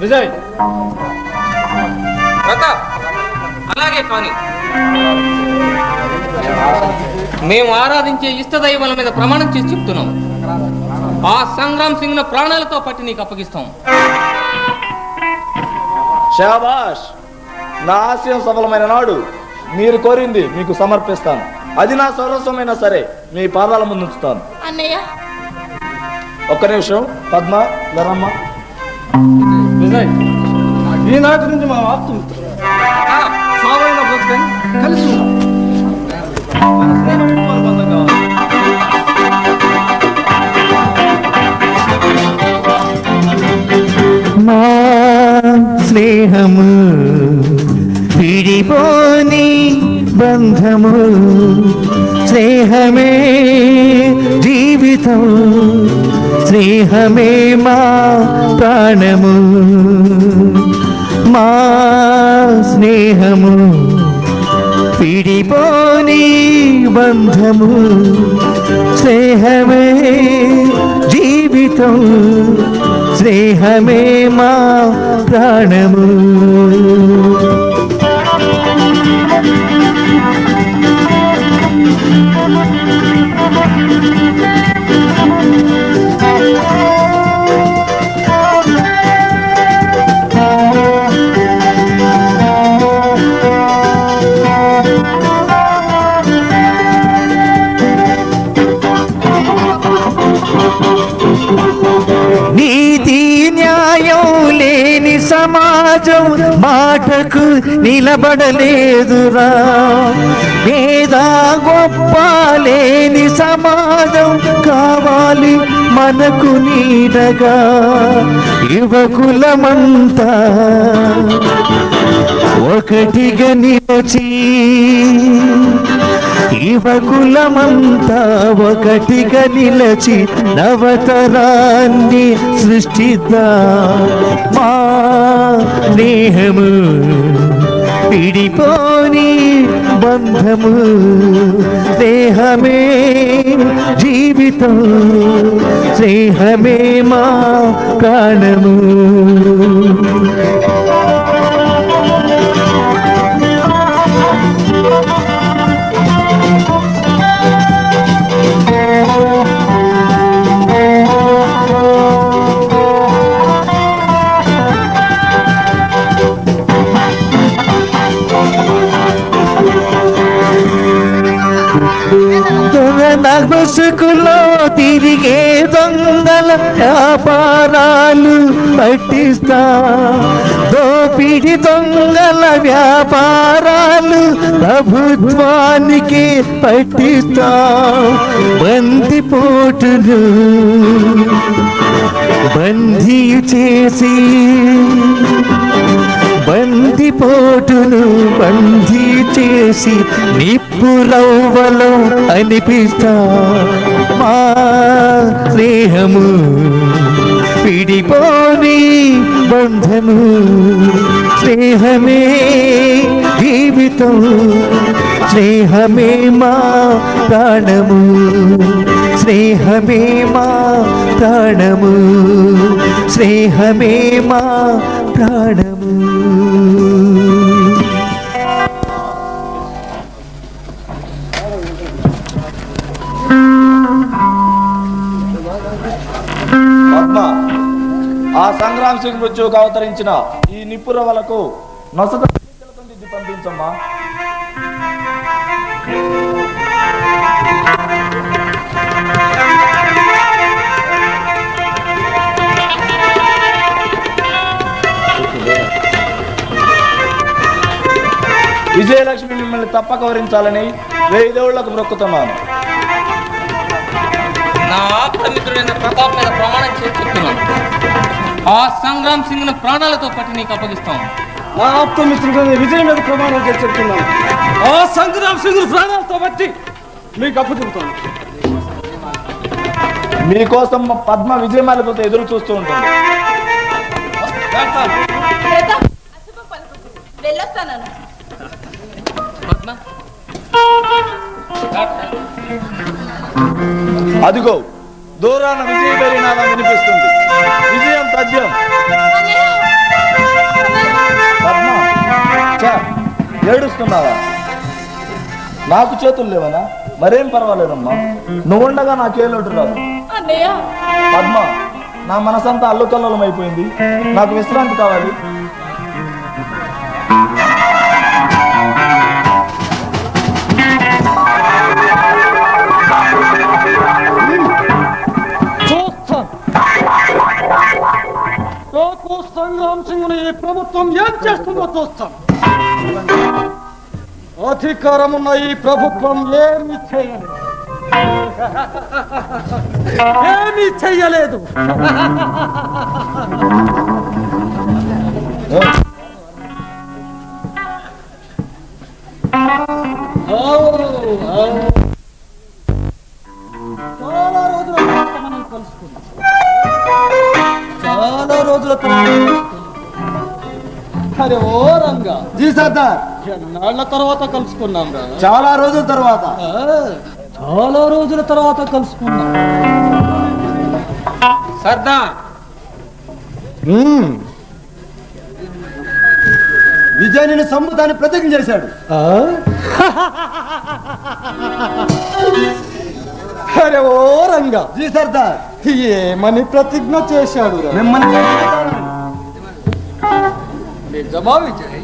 విజయ్ ప్రతాప్, అలాగే కానీ మేము ఆరాధించే ఇష్టదైవాల మీద ప్రమాణం చేసి చెప్తున్నాం. ఆ సంగ్రామ్ సింగ్ ను ప్రాణాలతో పట్టి నీకు అప్పగిస్తాం. శాబాష్, నా ఆశయం సఫలమైన నాడు మీరు కోరింది మీకు సమర్పిస్తాను. అది నా సర్వస్వమైనా సరే మీ పాదాల ముందు ఉంచుతాను. అన్నయ్య ఒక్క నిమిషం. పద్మ, లరమ్మ, విజయ్ ఈనాటి నుంచి మా ఆప్తమిత్రులు సాధారణ బ్రతుకని కలిసి మా స్నేహము విడిపోని బంధము, స్నేహమే జీవితం, స్నేహమే మా ప్రాణము. మా స్నేహము విడిపోని బంధము, స్నేహమే జీవితం, స్నేహమే మా ప్రాణము. నీతి న్యాయం లేని సమాజం మాటకు నిలబడలేదురా. పేద గొప్ప లేని సమాజం కావాలి మనకు నీడగా. యువకులమంతా ఒకటిగా నిలిచి, యువకులమంతా ఒకటిగా నిలచి నవతరాన్ని సృష్టిద్దాం. మా స్నేహము విడిపోని బంధము, స్నేహమే జీవితం, స్నేహమే మా ప్రాణము. నగసుకులో తిరిగే దొంగల వ్యాపారాలు పట్టిస్తా. దోపిడి దొంగల వ్యాపారాలు ప్రభుత్వానికి పట్టిస్తా. బందిపోటును బందీ చేసి, బందిపోటును బందీ చేసి నిప్పురవ్వలం అనిపిస్తా. మా స్నేహము విడిపోని బంధము, స్నేహమే జీవితం, స్నేహమే మా ప్రాణము, స్నేహమే మా ప్రాణము, స్నేహమే మా ప్రాణము. పద్మ, ఆ సంగ్రామ్ సింగ్ మృత్యువుకు అవతరించిన ఈ నిప్పురవలకు నొసట దిద్ది పంపించమ్మా. విజయలక్ష్మి మిమ్మల్ని తప్పక వరించాలని 1000 దేవుళ్లకు మొక్కుతున్నాను. నా ఆప్తమిత్రుడైన ప్రతాప్ మీద ప్రమాణం చేసి చెప్తున్నాను. ఆ సంగ్రామ్ సింగ్ ను ప్రాణాలతో పట్టి నీకు అప్పగిస్తాం. నా ఆప్తమిత్రుడైన విజయ్ మీద ప్రమాణం చేసి చెప్తున్నాను. ఆ సంగ్రామ్ సింగ్ ప్రాణాలతో పట్టి మీకు అప్పచెబుతాను. మీకోసం పద్మ విజయమాలతో ఎదురు చూస్తూ ఉంటుంది. అదిగో దూరాన విజయ బలినాదం వినిపిస్తుంది. విజయం తథ్యం. ఏడుస్తున్నావా? నాకు చేతులు లేవనా? మరేం పర్వాలేదమ్మా, నువ్వుండగా నాకే లోటు రాదు. పద్మ, నా మనసంతా అల్లుకల్లోలం అయిపోయింది, నాకు విశ్రాంతి కావాలి. సంగ్రామ్ సింగ్ ఈ ప్రభుత్వం ఏం చేస్తుందో చూస్తాం. అధికారం ఉన్న ఈ ప్రభుత్వం ఏమి చెయ్యలేదు. చాలా రోజుల తర్వాత మనం కలుసుకున్నాం. చాలా రోజుల అరే ఓ రంగా. జీ సర్దార్. ఎన్నాళ్ల తర్వాత కలుసుకున్నాం రా. చాలా రోజుల తర్వాత. చాలా రోజుల తర్వాత కలుసుకున్నాం సర్దార్. విజయ్ నిన్ను సంబుతాన్ని ప్రతిజ్ఞ చేశాడు. అరే ఓ రంగా. జీ సర్దార్. ఏమని ప్రతిజ్ఞ చేశాడు? మిమ్మల్ని నిజమా విజయ్?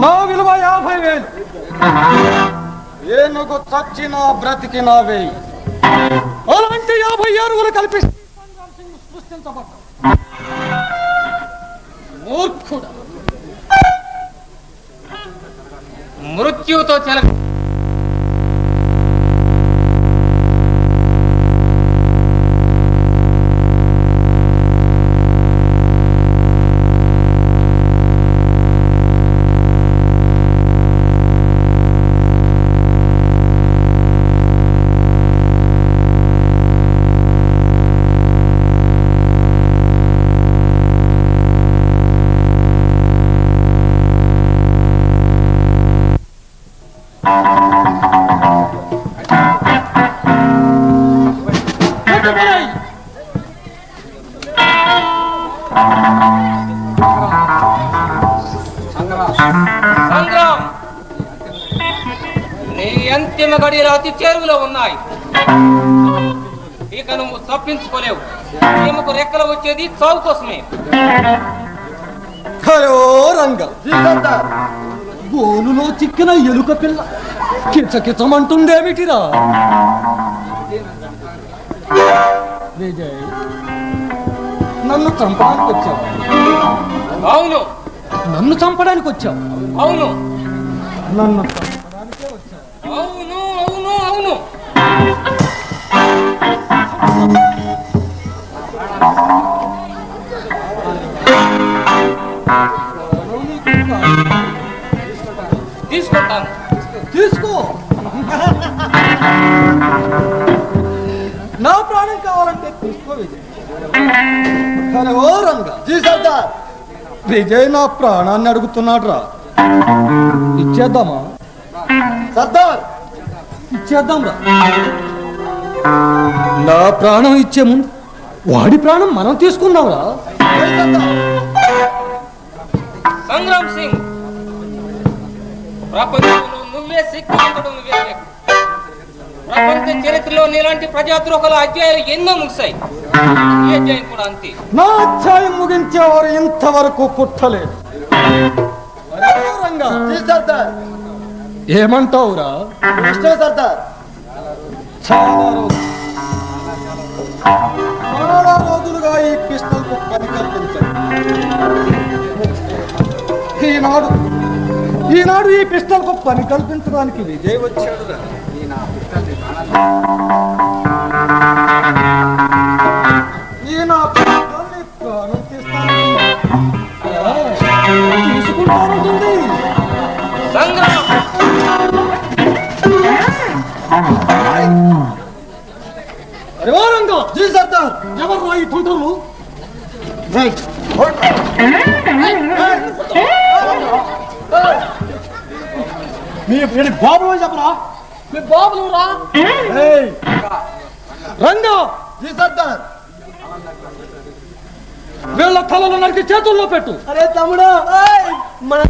నా విలువ 50,000. ఏనుగు చచ్చినా బ్రతికినా వేయి. అలాంటి 50 ఏనుగులు కల్పిస్తే సంగ్రామ్ సింగ్ సృష్టించబడ్డా. మూర్ఖుడా. మృత్యువుతో చెల సంగ్రామ్, నీ అంతిమ గడియలు అతి చేరువలో ఉన్నాయి. ఇక నువ్వు తప్పించుకోలేవు. ఈమెకు రెక్కలు వచ్చేది చావు కోసమే. రంగా. గోలులో చిక్కిన ఎలుక పిల్ల కిచకిచమంటుందేమిటిరా? విజయ్, నన్ను చంపడానికి వచ్చావు. అవును. నన్ను చంపడానికి వచ్చావు. అవును. నన్ను చంపడానికే వచ్చావు. అవును అవును అవును. తీసుకుంటాను. తీసుకో. నా ప్రాణం కావాలంటే తీసుకో విజయ్. ఓ రంగా. జీ సర్దార్. విజయ్ నా ప్రాణాన్ని అడుగుతున్నాడు రా. ఇచ్చేద్దామా? సర్దార్, ఇచ్చేద్దాం రా. నా ప్రాణం ఇచ్చే ముందు వాడి ప్రాణం మనం తీసుకుందాం రా. సంగ్రామ్ సింగ్, ప్రపంచంలో నువ్వే శక్తివంతుడు, నువ్వే వ్యక్తి. ప్రపంచ చరిత్రలో నీలాంటి ప్రజాద్రోహాల అధ్యాయాలు ఎన్నో ముగిశాయి. ఈ అధ్యాయం కూడా అంతే. నా అధ్యాయం ముగించేవారు ఇంతవరకు పుట్టలేదు. సర్దార్. ఏమంటావురా? సర్దార్. చాలా రోజులుగా ఈ పిస్టల్ పని కల్పించారు. ఈనాడు ఈ పిస్టల్ పని కల్పించడానికి విజయ్ వచ్చాడు. ప్రాణం తీసుకుంటానంటుంది. జీ సర్దార్ ఎవరు ఈ తుంటలు మీ బాబులు అని చెప్పరా మీ బాబులు రా రంగా జీ సర్దార్ వీళ్ళ తలలో నరికి చేతుల్లో పెట్టు. అరే తమ్ముడు మన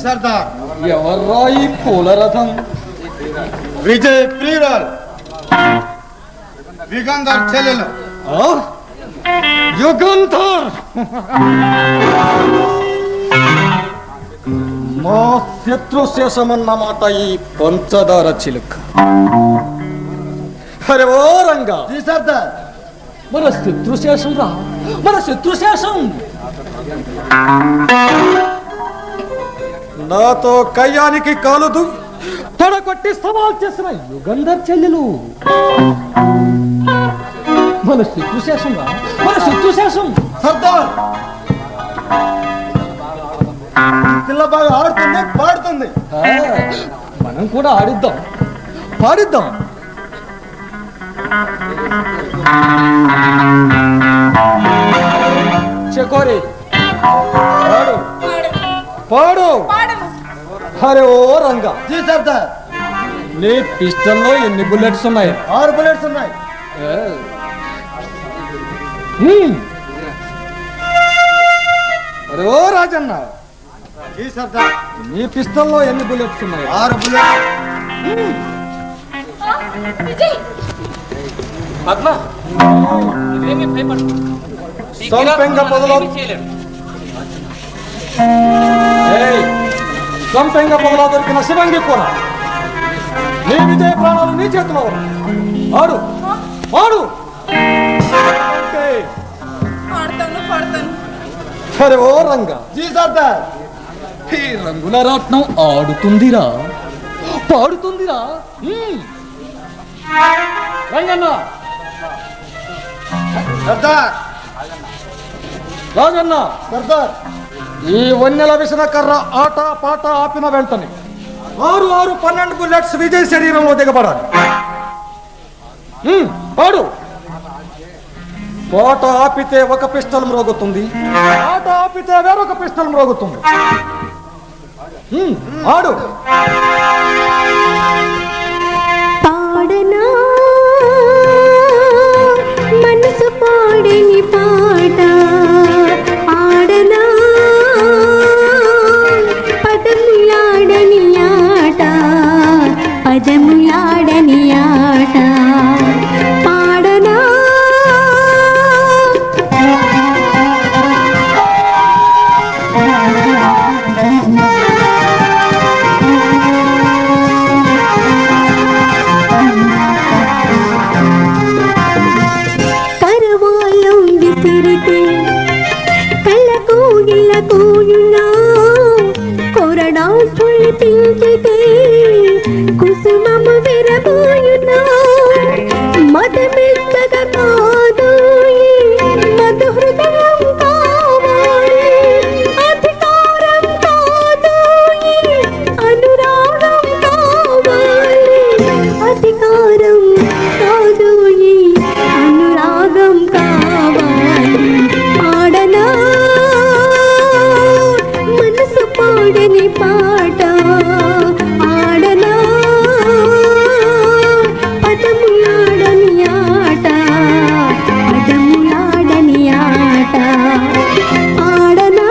సర్దార్ ఎవర్రా ఈ పూల రథం? విజయ్ ప్రియురాల్ యుగంధర్ చెల్లెలు. యుగంధర్ మా శత్రు శేషమన్నమాట ఈ పంచదార చిలుక. అరే ఓ రంగా సర్దార్ మన శత్రు శేషం రా, మన శత్రు శేషం. నాతో కయ్యానికి కాలుదు తొడగొట్టి సవాల్ చేసిన యుగంధర్ చెల్లెలు మన శత్రుశేషం రా, మన శత్రుశేషం. సర్దార్ పిల్ల బాగా ఆడుతుంది పాడుతుంది, మనం కూడా ఆడిద్దాం పాడిద్దాం. చెకోరి పాడు పాడు. అరే ఓ రంగా జీ సర్దార్ నీ పిస్టల్లో ఎన్ని బుల్లెట్స్ ఉన్నాయి? 6 బుల్లెట్స్ ఉన్నాయి. అరే ఓ రాజన్న జీ సర్దార్ నీ పిస్టల్లో ఎన్ని బుల్లెట్స్ ఉన్నాయి? 6 బుల్లెట్స్. పద్మ ఇదేమీ భయపడకు. సంపెంగ పొదలో సంపెంగ పొదలో దొరికిన శివంగి కూర నీ విజయ ప్రాణాలు నీ చేతిలో. ఆడు ఆడు. సరే ఓ రంగా జీ సర్దార్ ఈ రంగుల రాట్నం ఆడుతుందిరా పాడుతుందిరా. రంగన్న సర్దార్ రాజన్న సర్దార్ ఈ వన్నెల విసిన కర్ర ఆట పాట ఆపిన వెంటనే 6, 6, 12 బుల్లెట్స్ విజయ్ శరీరంలో దిగబడాలి. పాడు. పాట ఆపితే ఒక పిస్టల్ మ్రోగుతుంది, ఆట ఆపితే వేరొక పిస్టల్ మ్రోగుతుంది. ఆడు. పాడనా మనసు పాడని పాట, ఆడనా పదములాడని ఆట, పదములాడని ఆట. పాడనా కుసుమము విరబోయునా మదమెత్తగా కాదు మద హృదయం కావాలి, అధికారం కాదు అనురాగం కావాలి, అధికారం కాదు అనురాగం కావాలి. పాడనా మనసు పాడని పాట, ఆడనా పదములాడని ఆట, పదములాడని ఆట. ఆడనా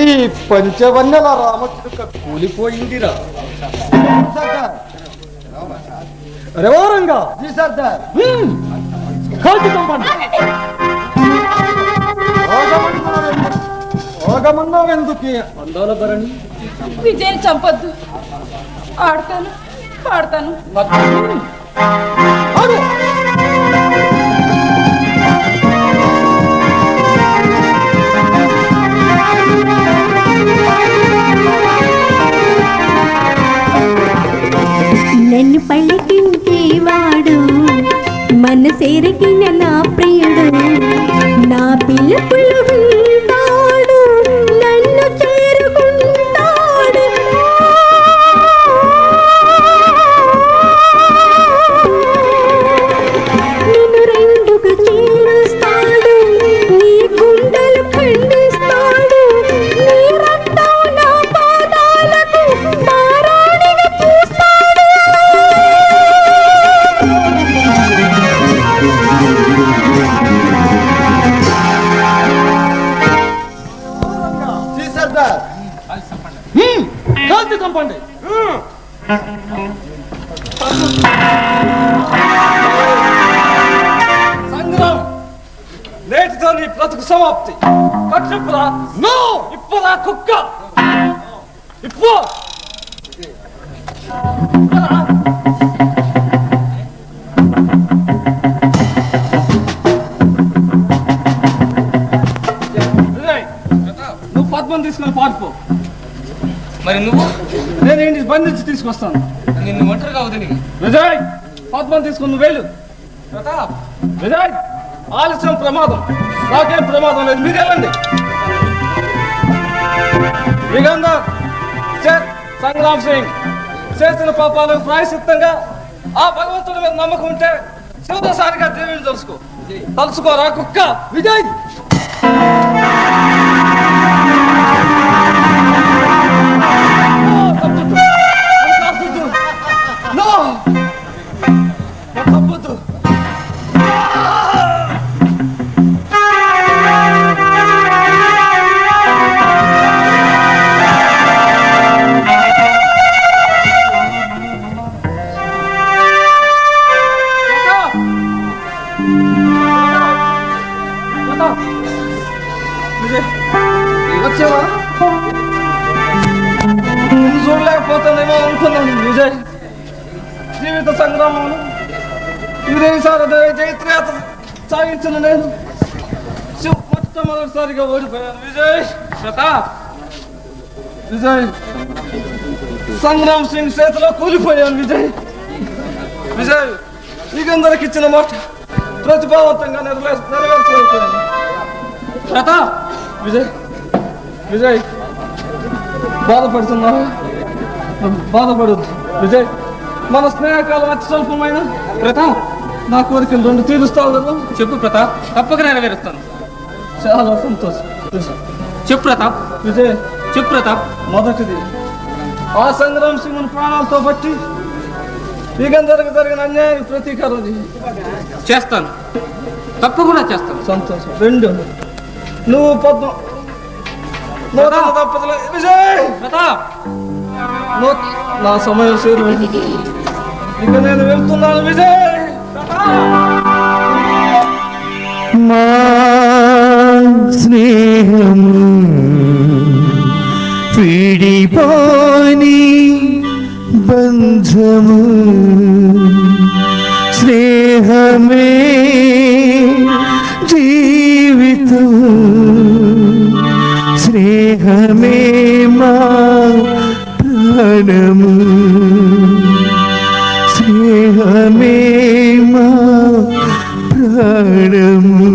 ఈ పంచవన్నెల రామచిలుక కూలిపోయిందిరా. రెవారంగా ఓగమన్నావెందుకు అందాల భరణి? విజయ్ చంపొద్దు. ఆడతాను, పాడతాను. నన్ను పలికించేవాడు మనసేరకిన నా ప్రియుడు, నా పిల్ల పులుగుంటాడు, నన్ను చేరుకుంటాడు. నిన్ను రెండుకు చేరుస్తాడు, నీ గుండెలు ఖండిస్తాడు, నీ రక్తం నా పాదాలకు మారాణిగా పూస్తాడు. కాల్చి చంపండి. సంగ్రామ్, నేటితో నీ బ్రతుకు సమాప్తి. కట్టిప్పురా. నో, ఇప్పురా కుక్క. ఇప్పు. నువ్వు పద్మం తీసుకుని పారిపో. మరి నువ్వు? నేను ఇంటికి బంధించి తీసుకొస్తాను. నిన్ను ఒంటరిగా వదిలి. విజయ్, పద్మం తీసుకుని నువ్వు వెళ్ళు. ప్రతాప్, విజయ్, ఆలస్యం ప్రమాదం. నాకేం ప్రమాదం లేదు, మీరు వెళ్ళండి. యుగంధర్, సంగ్రామ్ సింగ్ చేసిన పాపాలకు ప్రాయశ్చిత్తంగా ఆ భగవంతుడి మీద నమ్మకం ఉంటే శివదోసారిగా దేవిని తలుసుకోరా కుక్క. విజయ్, వచ్చావా? చూడలేకపోతానేమో అనుకున్నాను. విజయ్, జీవిత సంగ్రామం ఇదేసారి జైత్రయాత్ర సాగించిన నేను మొట్టమొదటిసారిగా ఓడిపోయాను. విజయ్, ప్రతాప్, విజయ్, సంగ్రామ్ సింగ్ చేతిలో కూలిపోయాను. విజయ్, విజయ్, మీకందరికి ఇచ్చిన మాట ప్రతిభావంతంగా నెరవేర్చలేకపోయాను. ప్రతాప్, విజయ్, విజయ్, బాధపడుతున్నావా? బాధపడద్దు విజయ్. మన స్నేహకాలం అతి స్వల్పమైన. ప్రతాప్, నా కోరికలు రెండు తీరుస్తావు కదా? చెప్పు ప్రతాప్, తప్పక నెరవేరుస్తాను. చాలా సంతోషం. చెప్పు ప్రతాప్. విజయ్, చెప్పు ప్రతాప్. మొదటిది, ఆ సంగ్రామ్ సింగ్ ప్రాణాలతో బట్టి మీకందరికి జరిగిన అన్యాయం ప్రతీకారం చేస్తాను, తప్పకుండా చేస్తాను. సంతోషం. రెండు, నువ్వు పద్మ నూతన దంపతులు. విజయ్, ప్రతాప్, నా సమయం చేరు. ఇక నేను వెళ్తున్నాను. విజయ్, మా స్నేహము విడిపోని బంధము, స్నేహమే జీవితం, స్నేహమే మా ప్రాణము, స్నేహమే మా ప్రాణము.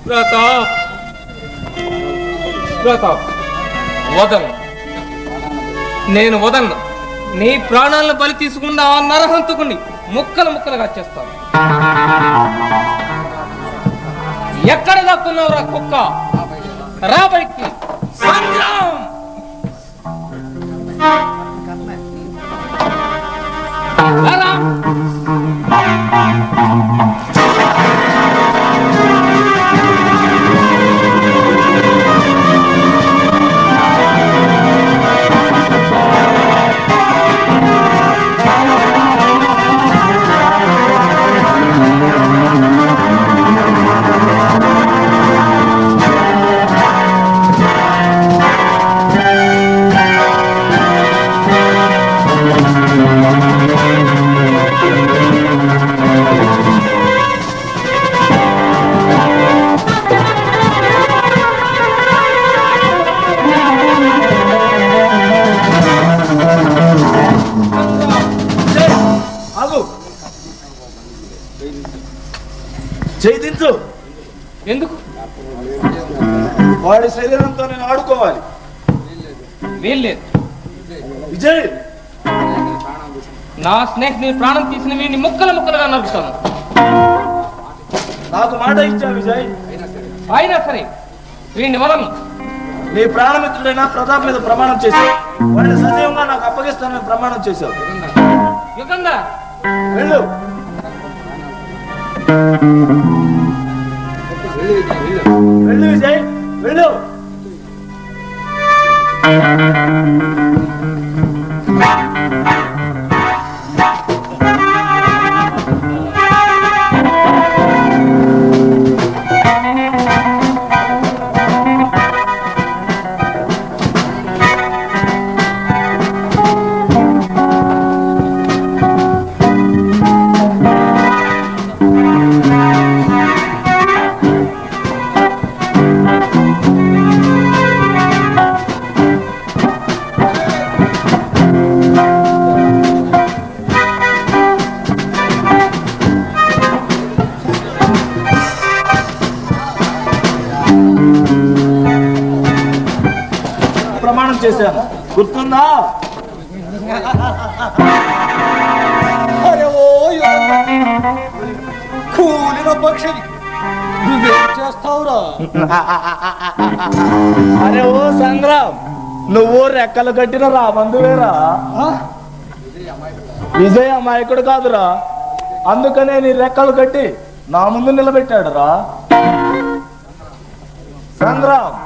ప్రతాప్, ప్రతాప్, వదలను. నేను వదలను. నీ ప్రాణాలను బలి తీసుకున్న ఆ నరహంతకుని ముక్కలు ముక్కలుగా చేస్తాను. ఎక్కడ దాక్కున్నావురా కుక్క? రా బయటికి. సంగ్రామ్, రారా. ఆగు. చేయి దించు. ఎందుకు? వాడి శరీరంతో నేను ఆడుకోవాలి. వీల్లేదు. విజయ్, నా స్నేహితుని ప్రాణం తీసిన వీడిని ముక్కలు ముక్కలుగా నరుకుతాను. నాకు మాట ఇచ్చా విజయ్. అయినా సరే వీడిని వలను. నీ ప్రాణమిత్రుడైనా ప్రతాప్ మీద ప్రమాణం చేశావు. వాడిని సజీవంగా నాకు అప్పగిస్తానని ప్రమాణం చేశావు. యుగంధర్, వెళ్ళు. వెళ్ళు విజయ్, వెళ్ళు. ప్రమాణం చేశాను, గుర్తుందా? అరే ఓ కూలిన పక్షిని నువ్వేం చేస్తావురా? అరే ఓ సంగ్రామ్, నువ్వు రెక్కలు కట్టిన రా బంధువేరా. విజయ్ అమాయకుడు కాదురా, అందుకనే నీ రెక్కలు కట్టి నా ముందు నిలబెట్టాడు రా. సంగ్రామ్,